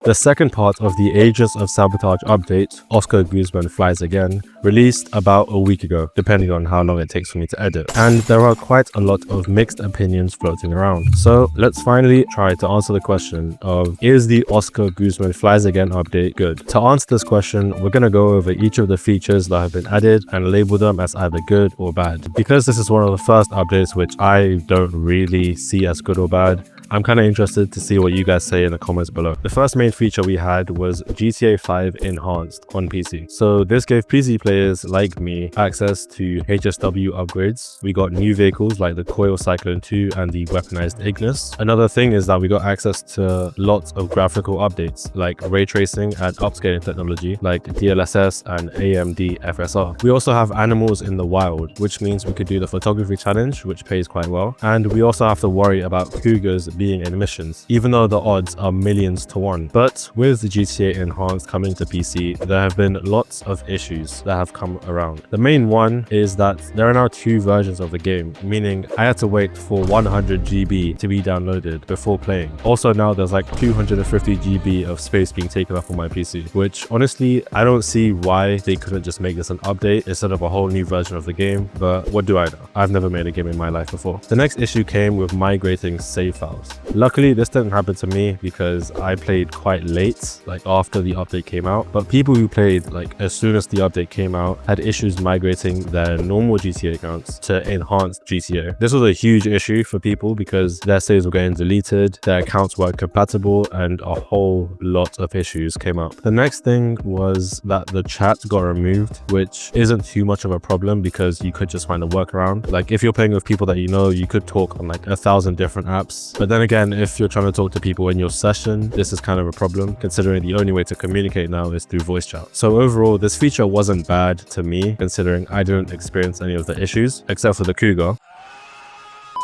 The second part of the Agents of Sabotage update, Oscar Guzman Flies Again, released about a week ago, depending on how long it takes for me to edit. And there are quite a lot of mixed opinions floating around. So let's finally try to answer the question of, is the Oscar Guzman Flies Again update good? To answer this question, we're going to go over each of the features that have been added and label them as either good or bad. Because this is one of the first updates which I don't really see as good or bad, I'm kind of interested to see what you guys say in the comments below. The first main feature we had was GTA 5 Enhanced on PC. So this gave PC players like me access to HSW upgrades. We got new vehicles like the Coil Cyclone 2 and the Weaponized Ignis. Another thing is that we got access to lots of graphical updates like ray tracing and upscaling technology like DLSS and AMD FSR. We also have animals in the wild, which means we could do the photography challenge, which pays quite well. And we also have to worry about cougars being in missions, even though the odds are millions to 1. But with the GTA Enhanced coming to PC, there have been lots of issues that have come around. The main one is that there are now 2 versions of the game, meaning I had to wait for 100 GB to be downloaded before playing. Also now there's like 250 GB of space being taken up on my PC, which honestly, I don't see why they couldn't just make this an update instead of a whole new version of the game, but what do I know? I've never made a game in my life before. The next issue came with migrating save files. Luckily, this didn't happen to me because I played quite late, like after the update came out. But people who played like as soon as the update came out had issues migrating their normal GTA accounts to enhanced GTA. This was a huge issue for people because their saves were getting deleted, their accounts weren't compatible, and a whole lot of issues came up. The next thing was that the chat got removed, which isn't too much of a problem because you could just find a workaround. Like if you're playing with people that you know, you could talk on like 1,000 different apps. But then again, if you're trying to talk to people in your session, this is kind of a problem considering the only way to communicate now is through voice chat. So overall, this feature wasn't bad to me considering I didn't experience any of the issues except for the cougar.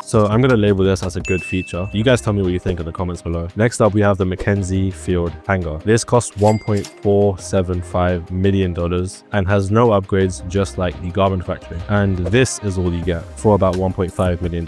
So I'm going to label this as a good feature. You guys tell me what you think in the comments below. Next up, we have the McKenzie Field Hangar. This costs $1.475 million and has no upgrades, just like the Garment Factory. And this is all you get for about $1.5 million.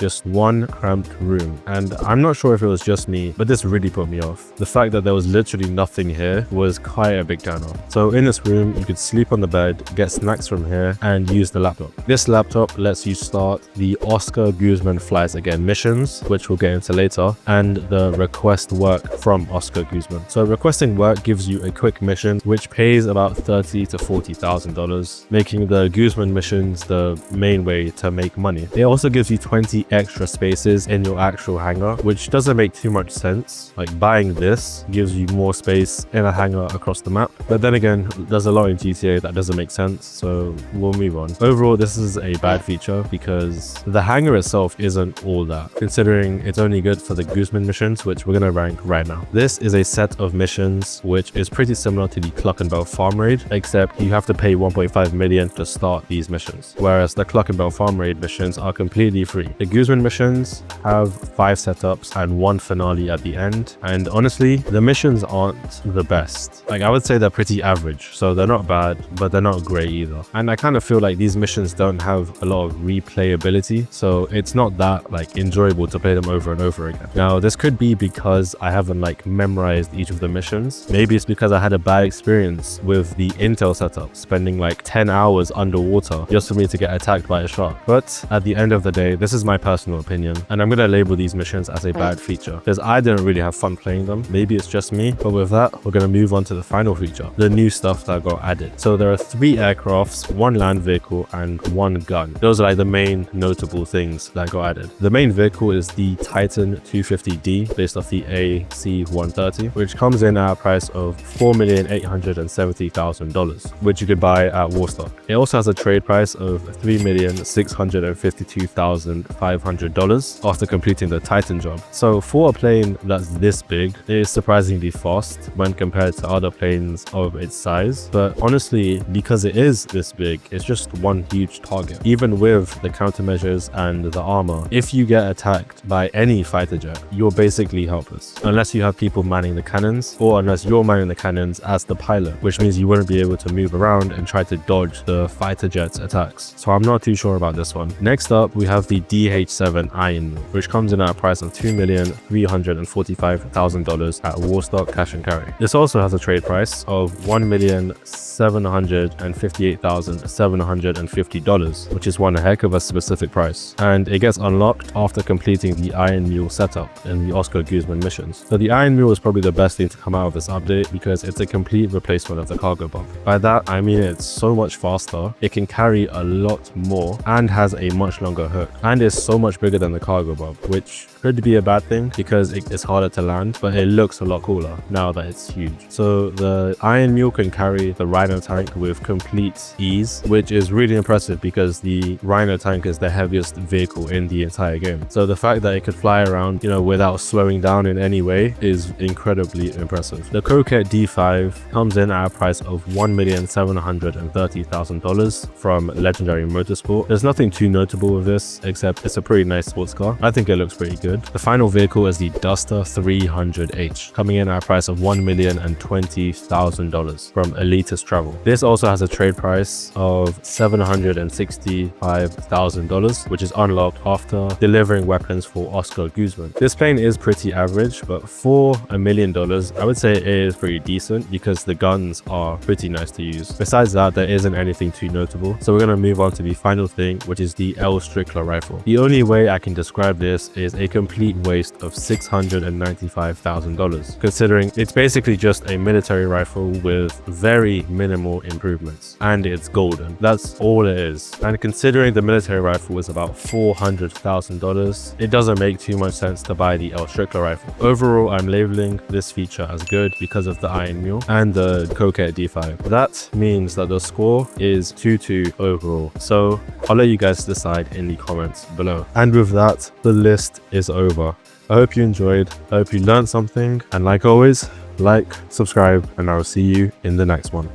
Just one cramped room. And I'm not sure if it was just me, but this really put me off. The fact that there was literally nothing here was quite a big turn off. So in this room, you could sleep on the bed, get snacks from here, and use the laptop. This laptop lets you start the Oscar Guzman Flies Again missions, which we'll get into later, and the request work from Oscar Guzman. So requesting work gives you a quick mission which pays about $30,000 to $40,000, making the Guzman missions the main way to make money. It also gives you 20 extra spaces in your actual hangar, which doesn't make too much sense. Like buying this gives you more space in a hangar across the map, but then again, there's a lot in GTA that doesn't make sense, so we'll move on. Overall, this is a bad feature because the hangar itself isn't all that, considering it's only good for the Guzman missions, which we're going to rank right now. This is a set of missions which is pretty similar to the Cluck and Bell Farm Raid, except you have to pay $1.5 million to start these missions, whereas the Cluck and Bell Farm Raid missions are completely free. The Guzman missions have 5 setups and 1 finale at the end, and honestly, the missions aren't the best. Like I would say they're pretty average, so they're not bad, but they're not great either. And I kind of feel like these missions don't have a lot of replayability, so it's not that like enjoyable to play them over and over again. Now this could be because I haven't like memorized each of the missions. Maybe it's because I had a bad experience with the intel setup, spending like 10 hours underwater just for me to get attacked by a shark. But at the end of the day, this is my personal opinion, and I'm gonna label these missions as a bad feature because I didn't really have fun playing them. Maybe it's just me, but with that, we're gonna move on to the final feature, the new stuff that got added. So there are 3 aircrafts, 1 land vehicle, and 1 gun. Those are like the main notable things that got added. The main vehicle is the Titan 250D based off the AC-130, which comes in at a price of $4,870,000, which you could buy at Warstock. It also has a trade price of $3,652,500 after completing the Titan job. So for a plane that's this big, it is surprisingly fast when compared to other planes of its size. But honestly, because it is this big, it's just one huge target. Even with the countermeasures and the armor armor, if you get attacked by any fighter jet, you're basically helpless. Unless you have people manning the cannons, or unless you're manning the cannons as the pilot, which means you wouldn't be able to move around and try to dodge the fighter jet's attacks. So I'm not too sure about this one. Next up, we have the DH7 Iron Mule, which comes in at a price of $2,345,000 at Warstock Cash and Carry. This also has a trade price of $1,758,750, which is one heck of a specific price, and it gets unlocked after completing the Iron Mule setup in the Oscar Guzman missions. So the Iron Mule is probably the best thing to come out of this update because it's a complete replacement of the cargo bomb. By that I mean it's so much faster, it can carry a lot more, and has a much longer hook, and is so much bigger than the cargo bomb, which could be a bad thing because it's harder to land, but it looks a lot cooler now that it's huge. So the Iron Mule can carry the Rhino tank with complete ease, which is really impressive because the Rhino tank is the heaviest vehicle in the entire game. So the fact that it could fly around, without slowing down in any way is incredibly impressive. The copeeeee D5 comes in at a price of $1,730,000 from Legendary Motorsport. There's nothing too notable with this except it's a pretty nice sports car. I think it looks pretty good. The final vehicle is the Duster 300H, coming in at a price of $1,020,000 from Elitist Travel. This also has a trade price of $765,000, which is unlocked after delivering weapons for Oscar Guzman. This plane is pretty average, but for $1 million, I would say it is pretty decent because the guns are pretty nice to use. Besides that, there isn't anything too notable. So we're going to move on to the final thing, which is the L Strickler rifle. The only way I can describe this is a complete waste of $695,000, considering it's basically just a military rifle with very minimal improvements, and it's golden. That's all it is. And considering the military rifle is about $400,000, it doesn't make too much sense to buy the L Strickler rifle. Overall, I'm labeling this feature as good because of the Iron Mule and the copeeeee D5. That means that the score is 2-2 overall. So I'll let you guys decide in the comments below. And with that, the list is over. I hope you enjoyed. I hope you learned something. And like always, like, subscribe, and I'll see you in the next one.